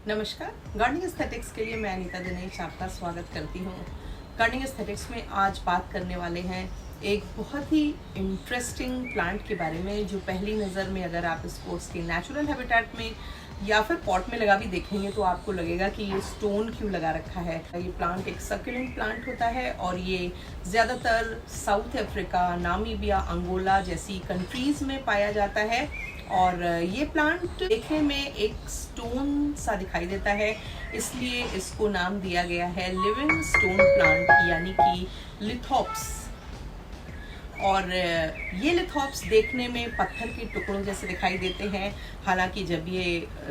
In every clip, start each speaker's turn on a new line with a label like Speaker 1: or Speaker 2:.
Speaker 1: नमस्कार। Gardening aesthetics के लिए मैं अनीता दिनेश आपका स्वागत करती हूँ। गार्डनिंग एस्थेटिक्स में आज बात करने वाले हैं एक बहुत ही इंटरेस्टिंग प्लांट के बारे में, जो पहली नज़र में अगर आप इसको उसके नेचुरल हैबिटेट में या फिर पॉट में लगा भी देखेंगे तो आपको लगेगा कि ये स्टोन क्यों लगा रखा है। ये प्लांट एक सक्यूलेंट प्लांट होता है और ये ज़्यादातर साउथ अफ्रीका, नामीबिया, अंगोला जैसी कंट्रीज़ में पाया जाता है। और ये प्लांट देखने में एक स्टोन सा दिखाई देता है, इसलिए इसको नाम दिया गया है लिविंग स्टोन प्लांट, यानी कि लिथोप्स। और ये लिथोप्स देखने में पत्थर के टुकड़ों जैसे दिखाई देते हैं। हालांकि जब ये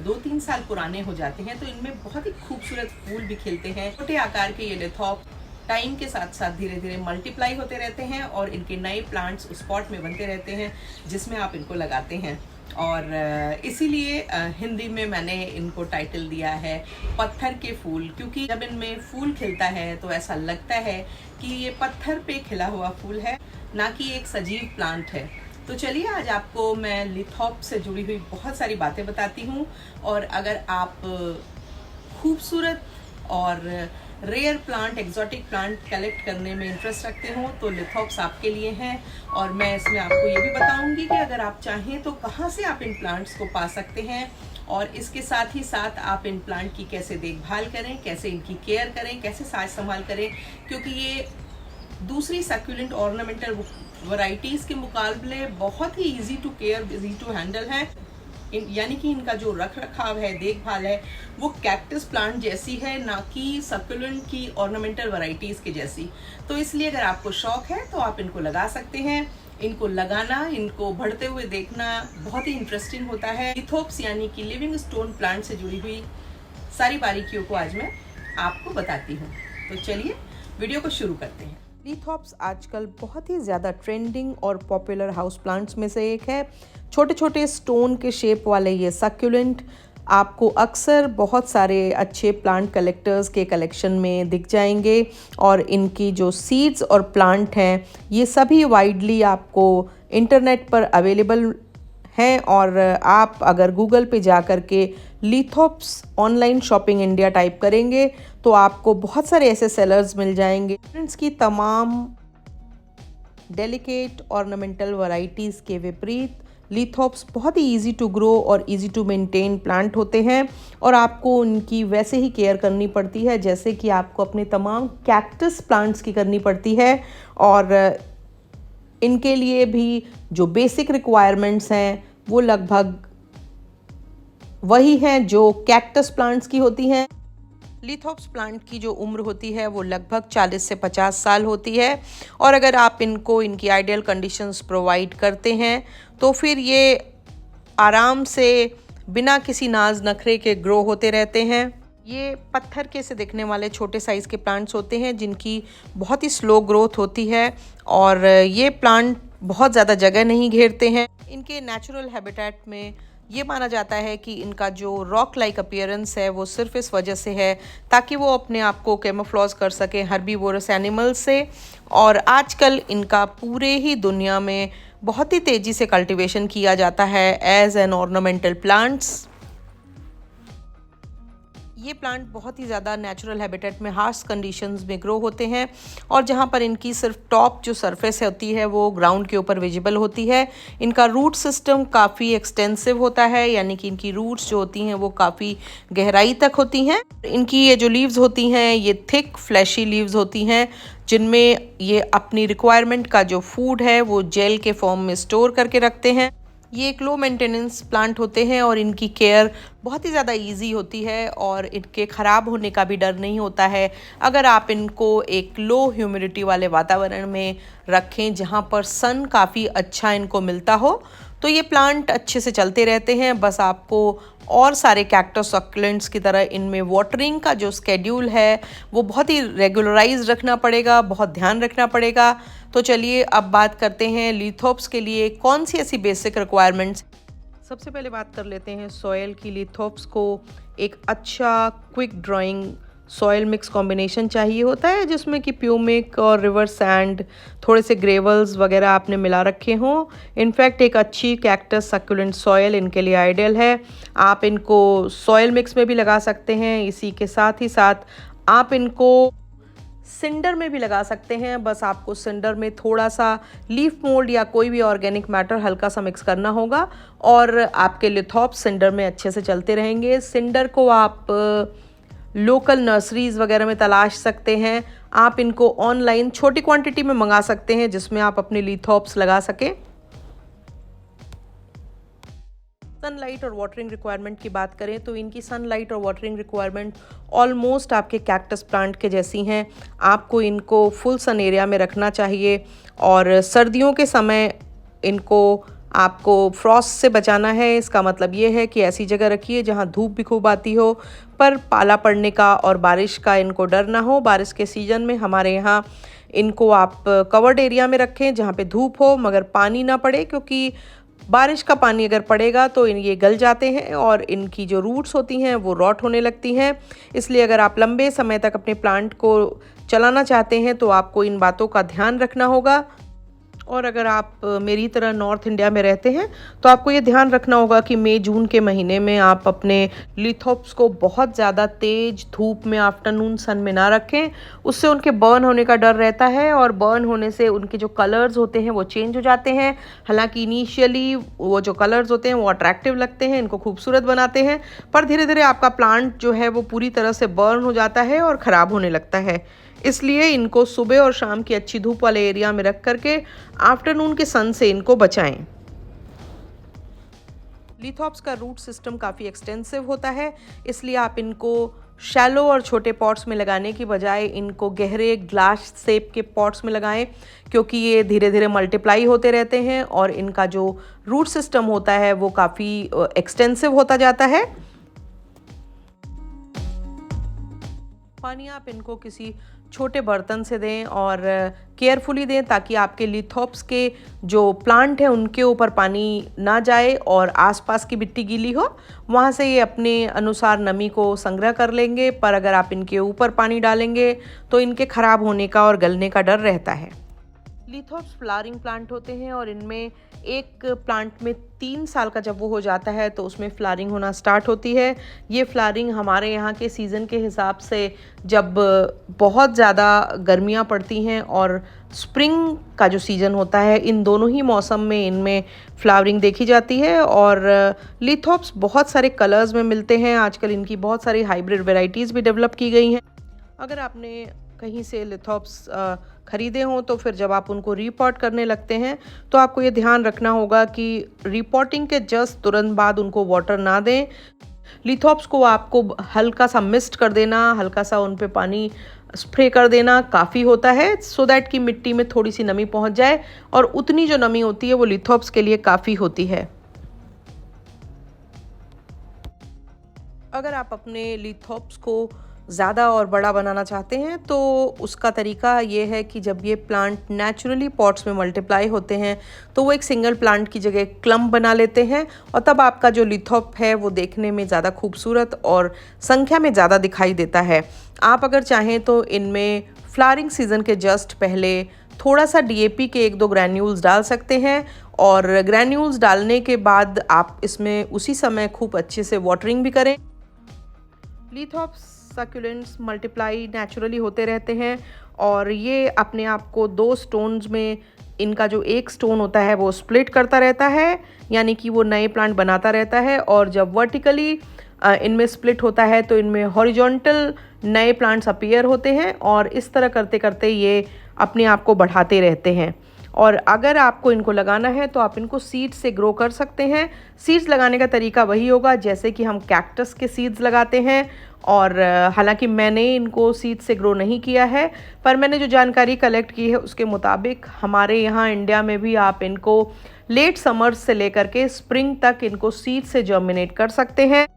Speaker 1: 2-3 साल पुराने हो जाते हैं तो इनमें बहुत ही खूबसूरत फूल भी खिलते हैं। छोटे आकार के ये लिथोप टाइम के साथ साथ धीरे धीरे मल्टीप्लाई होते रहते हैं और इनके नए प्लांट्स उस पॉट में बनते रहते हैं जिसमें आप इनको लगाते हैं। और इसीलिए हिंदी में मैंने इनको टाइटल दिया है पत्थर के फूल, क्योंकि जब इनमें फूल खिलता है तो ऐसा लगता है कि ये पत्थर पे खिला हुआ फूल है, ना कि एक सजीव प्लांट है। तो चलिए आज आपको मैं लिथोप से जुड़ी हुई बहुत सारी बातें बताती हूँ। और अगर आप खूबसूरत और rare plant, exotic plant collect करने में इंटरेस्ट रखते हो तो लिथोप्स आपके लिए हैं। और मैं इसमें आपको ये भी बताऊंगी कि अगर आप चाहें तो कहाँ से आप इन प्लांट्स को पा सकते हैं, और इसके साथ ही साथ आप इन प्लांट की कैसे देखभाल करें, कैसे इनकी केयर करें, कैसे साज संभाल करें, क्योंकि ये दूसरी सक्यूलेंट ऑर्नामेंटल वैरायटीज़ के मुकाबले बहुत ही easy to care, easy to handle है। यानी कि इनका जो रख रखाव है, देखभाल है, वो कैक्टस प्लांट जैसी है, ना कि सक्यूलेंट की ऑर्नामेंटल वैरायटीज़ के जैसी। तो इसलिए अगर आपको शौक है तो आप इनको लगा सकते हैं। इनको लगाना, इनको बढ़ते हुए देखना बहुत ही इंटरेस्टिंग होता है। लिथोप्स यानी कि लिविंग स्टोन प्लांट से जुड़ी हुई सारी बारीकियों को आज मैं आपको बताती हूँ। तो चलिए वीडियो को शुरू करते हैं। लिथोप्स आजकल बहुत ही ज़्यादा ट्रेंडिंग और पॉपुलर हाउस प्लांट्स में से एक है। छोटे छोटे स्टोन के शेप वाले ये सक्यूलेंट आपको अक्सर बहुत सारे अच्छे प्लांट कलेक्टर्स के कलेक्शन में दिख जाएंगे। और इनकी जो सीड्स और प्लांट हैं ये सभी वाइडली आपको इंटरनेट पर अवेलेबल हैं। और आप अगर गूगल पे जा कर के lithops online shopping India type करेंगे तो आपको बहुत सारे ऐसे सेलर्स मिल जाएंगे। फ्रेंड्स की तमाम डेलिकेट ऑर्नामेंटल वैरायटीज़ के विपरीत लिथोप्स बहुत ही इजी टू ग्रो और इजी टू मेंटेन प्लांट होते हैं। और आपको उनकी वैसे ही केयर करनी पड़ती है जैसे कि आपको अपने तमाम कैक्टस प्लांट्स की करनी पड़ती है। और इनके लिए भी जो बेसिक रिक्वायरमेंट्स हैं वो लगभग वही हैं जो कैक्टस प्लांट्स की होती हैं। लिथोप्स प्लांट की जो उम्र होती है वो लगभग 40 से 50 साल होती है। और अगर आप इनको इनकी आइडियल कंडीशंस प्रोवाइड करते हैं तो फिर ये आराम से बिना किसी नाज नखरे के ग्रो होते रहते हैं। ये पत्थर के से दिखने वाले छोटे साइज़ के प्लांट्स होते हैं जिनकी बहुत ही स्लो ग्रोथ होती है। और ये प्लांट बहुत ज़्यादा जगह नहीं घेरते हैं। इनके नेचुरल हैबिटेट में ये माना जाता है कि इनका जो रॉक लाइक अपीयरेंस है वो सिर्फ इस वजह से है ताकि वो अपने आप को कैमोफ्लेज कर सकें हर्बीवोरस एनिमल से। और आजकल इनका पूरे ही दुनिया में बहुत ही तेज़ी से कल्टीवेशन किया जाता है एज एन ऑर्नामेंटल प्लांट्स। ये प्लांट बहुत ही ज़्यादा नेचुरल हैबिटेट में हार्श कंडीशंस में ग्रो होते हैं और जहाँ पर इनकी सिर्फ टॉप जो सरफेस होती है वो ग्राउंड के ऊपर विजिबल होती है। इनका रूट सिस्टम काफ़ी एक्सटेंसिव होता है, यानी कि इनकी रूट्स जो होती हैं वो काफ़ी गहराई तक होती हैं। इनकी ये जो लीव्स होती हैं ये थिक फ्लैशी लीव्स होती हैं जिनमें ये अपनी रिक्वायरमेंट का जो फूड है वो जेल के फॉर्म में स्टोर करके रखते हैं। ये एक लो मेंटेनेंस प्लांट होते हैं और इनकी केयर बहुत ही ज़्यादा इजी होती है और इनके ख़राब होने का भी डर नहीं होता है अगर आप इनको एक लो ह्यूमिडिटी वाले वातावरण में रखें जहाँ पर सन काफ़ी अच्छा इनको मिलता हो। तो ये प्लांट अच्छे से चलते रहते हैं। बस आपको और सारे कैक्टस सक्यूलेंट्स की तरह इनमें वाटरिंग का जो स्केड्यूल है वो बहुत ही रेगुलराइज रखना पड़ेगा, बहुत ध्यान रखना पड़ेगा। तो चलिए अब बात करते हैं लिथोप्स के लिए कौन सी ऐसी बेसिक रिक्वायरमेंट्स। सबसे पहले बात कर लेते हैं सॉयल की। लिथोप्स को एक अच्छा quick drawing soil mix combination चाहिए होता है, जिसमें कि प्यूमिक और रिवर सैंड, थोड़े से ग्रेवल्स वगैरह आपने मिला रखे हों। इनफैक्ट एक अच्छी कैक्टस सक्यूलेंट सॉइल इनके लिए आइडियल है। आप इनको सॉइल मिक्स में भी लगा सकते हैं। इसी के साथ ही साथ आप इनको सिंडर में भी लगा सकते हैं। बस आपको सिंडर में थोड़ा सा लीफ मोल्ड या कोई भी ऑर्गेनिक मैटर हल्का सा मिक्स करना होगा और आपके लिथोप्स सिंडर में अच्छे से चलते रहेंगे। सिंडर को आप लोकल नर्सरीज वगैरह में तलाश सकते हैं। आप इनको ऑनलाइन छोटी क्वांटिटी में मंगा सकते हैं, जिसमें आप अपने लिथोप्स लगा सकें। सनलाइट और वाटरिंग रिक्वायरमेंट की बात करें तो इनकी सनलाइट और वाटरिंग रिक्वायरमेंट ऑलमोस्ट आपके कैक्टस प्लांट के जैसी हैं। आपको इनको फुल सन एरिया में रखना चाहिए और सर्दियों के समय इनको आपको फ्रॉस्ट से बचाना है। इसका मतलब ये है कि ऐसी जगह रखिए जहाँ धूप भी खूब आती हो, पर पाला पड़ने का और बारिश का इनको डर ना हो। बारिश के सीज़न में हमारे यहाँ इनको आप कवर्ड एरिया में रखें जहाँ पे धूप हो मगर पानी ना पड़े, क्योंकि बारिश का पानी अगर पड़ेगा तो ये गल जाते हैं और इनकी जो रूट्स होती हैं वो रॉट होने लगती हैं। इसलिए अगर आप लंबे समय तक अपने प्लांट को चलाना चाहते हैं तो आपको इन बातों का ध्यान रखना होगा। और अगर आप मेरी तरह नॉर्थ इंडिया में रहते हैं तो आपको ये ध्यान रखना होगा कि मई जून के महीने में आप अपने लिथोप्स को बहुत ज़्यादा तेज़ धूप में आफ्टरनून सन में ना रखें। उससे उनके बर्न होने का डर रहता है और बर्न होने से उनके जो कलर्स होते हैं वो चेंज हो जाते हैं। हालांकि इनिशियली वो जो कलर्स होते हैं वो अट्रैक्टिव लगते हैं, इनको खूबसूरत बनाते हैं, पर धीरे धीरे आपका प्लांट जो है वो पूरी तरह से बर्न हो जाता है और ख़राब होने लगता है। इसलिए इनको सुबह और शाम की अच्छी धूप वाले एरिया में रख करके आफ्टरनून के सन से इनको बचाएं। लिथोप्स का रूट सिस्टम काफ़ी एक्सटेंसिव होता है, इसलिए आप इनको शैलो और छोटे पॉट्स में लगाने की बजाय इनको गहरे ग्लास शेप के पॉट्स में लगाएं, क्योंकि ये धीरे धीरे मल्टीप्लाई होते रहते हैं और इनका जो रूट सिस्टम होता है वो काफ़ी एक्सटेंसिव होता जाता है। पानी आप इनको किसी छोटे बर्तन से दें और केयरफुली दें, ताकि आपके लिथोप्स के जो प्लांट हैं उनके ऊपर पानी ना जाए और आसपास की मिट्टी गीली हो, वहाँ से ये अपने अनुसार नमी को संग्रह कर लेंगे। पर अगर आप इनके ऊपर पानी डालेंगे तो इनके ख़राब होने का और गलने का डर रहता है। लिथोप्स फ्लावरिंग प्लांट होते हैं और इनमें एक प्लांट में 3 साल का जब वो हो जाता है तो उसमें फ्लावरिंग होना स्टार्ट होती है। ये फ्लावरिंग हमारे यहाँ के सीज़न के हिसाब से जब बहुत ज़्यादा गर्मियाँ पड़ती हैं और स्प्रिंग का जो सीज़न होता है, इन दोनों ही मौसम में इनमें फ्लावरिंग देखी जाती है। और लिथोप्स बहुत सारे कलर्स में मिलते हैं। आजकल इनकी बहुत सारी हाइब्रिड वेराइटीज़ भी डेवलप की गई हैं। अगर आपने कहीं से लिथोप्स ख़रीदे हों तो फिर जब आप उनको रीपॉट करने लगते हैं तो आपको ये ध्यान रखना होगा कि रीपॉटिंग के जस्ट तुरंत बाद उनको वाटर ना दें। लिथोप्स को आपको हल्का सा मिस्ट कर देना, हल्का सा उन पे पानी स्प्रे कर देना काफ़ी होता है, सो दैट कि मिट्टी में थोड़ी सी नमी पहुंच जाए, और उतनी जो नमी होती है वो लिथोप्स के लिए काफ़ी होती है। अगर आप अपने लिथोप्स को ज़्यादा और बड़ा बनाना चाहते हैं तो उसका तरीका ये है कि जब ये प्लांट नेचुरली पॉट्स में मल्टीप्लाई होते हैं तो वो एक सिंगल प्लांट की जगह क्लम्प बना लेते हैं, और तब आपका जो लिथोप है वो देखने में ज़्यादा खूबसूरत और संख्या में ज़्यादा दिखाई देता है। आप अगर चाहें तो इनमें फ्लावरिंग सीज़न के जस्ट पहले थोड़ा सा DAP के 1-2 ग्रैन्यूल्स डाल सकते हैं, और ग्रैन्यूल्स डालने के बाद आप इसमें उसी समय खूब अच्छे से वाटरिंग भी करें। लिथोप्स सक्यूलेंट्स मल्टीप्लाई नेचुरली होते रहते हैं और ये अपने आप को 2 स्टोन्स में, इनका जो एक स्टोन होता है वो स्प्लिट करता रहता है, यानी कि वो नए प्लांट बनाता रहता है। और जब वर्टिकली इनमें स्प्लिट होता है तो इनमें हॉरिजॉन्टल नए प्लांट्स अपीयर होते हैं, और इस तरह करते करते ये अपने आप को बढ़ाते रहते हैं। और अगर आपको इनको लगाना है तो आप इनको सीड्स से ग्रो कर सकते हैं। सीड्स लगाने का तरीका वही होगा जैसे कि हम कैक्टस के सीड्स लगाते हैं, और हालांकि मैंने इनको सीड से ग्रो नहीं किया है, पर मैंने जो जानकारी कलेक्ट की है उसके मुताबिक हमारे यहाँ इंडिया में भी आप इनको लेट समर्स से लेकर के स्प्रिंग तक इनको सीड से जर्मिनेट कर सकते हैं।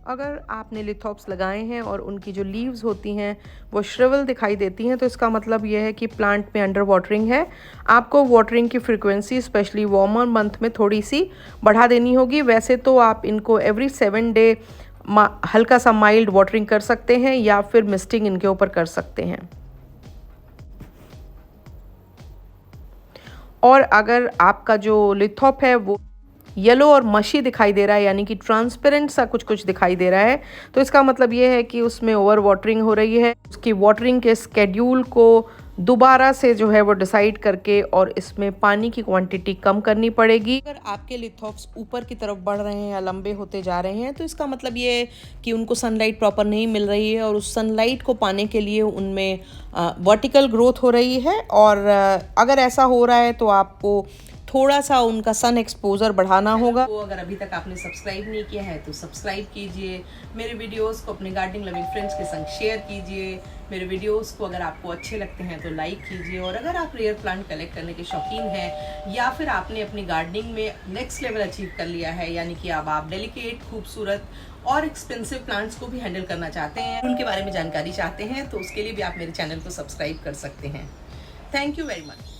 Speaker 1: अगर आपने लिथोप्स लगाए हैं और उनकी जो लीव्स होती हैं वो श्रिवल दिखाई देती हैं तो इसका मतलब ये है कि प्लांट में अंडर वाटरिंग है। आपको वाटरिंग की फ्रीक्वेंसी स्पेशली वार्मर मंथ में थोड़ी सी बढ़ा देनी होगी। वैसे तो आप इनको एवरी 7 डे हल्का सा माइल्ड वाटरिंग कर सकते हैं या फिर मिस्टिंग इनके ऊपर कर सकते हैं। और अगर आपका जो लिथोप है वो येलो और मशी दिखाई दे रहा है, यानी कि ट्रांसपेरेंट सा कुछ कुछ दिखाई दे रहा है, तो इसका मतलब ये है कि उसमें ओवर वाटरिंग हो रही है। उसकी वाटरिंग के स्केड्यूल को दोबारा से जो है वो डिसाइड करके और इसमें पानी की क्वांटिटी कम करनी पड़ेगी। अगर आपके लिथोप्स ऊपर की तरफ बढ़ रहे हैं या लंबे होते जा रहे हैं तो इसका मतलब ये है कि उनको सनलाइट प्रॉपर नहीं मिल रही है और उस सनलाइट को पाने के लिए उनमें वर्टिकल ग्रोथ हो रही है। और अगर ऐसा हो रहा है तो आपको थोड़ा सा उनका सन एक्सपोजर बढ़ाना होगा। तो अगर अभी तक आपने सब्सक्राइब नहीं किया है तो सब्सक्राइब कीजिए, मेरे वीडियोस को अपने गार्डनिंग लविंग फ्रेंड्स के संग शेयर कीजिए, मेरे वीडियोस को अगर आपको अच्छे लगते हैं तो लाइक कीजिए। और अगर आप रेयर प्लांट कलेक्ट करने के शौकीन हैं या फिर आपने अपनी गार्डनिंग में नेक्स्ट लेवल अचीव कर लिया है, यानी कि अब आप डेलिकेट, खूबसूरत और एक्सपेंसिव प्लांट्स को भी हैंडल करना चाहते हैं, उनके बारे में जानकारी चाहते हैं, तो उसके लिए भी आप मेरे चैनल को सब्सक्राइब कर सकते हैं। Thank you very much.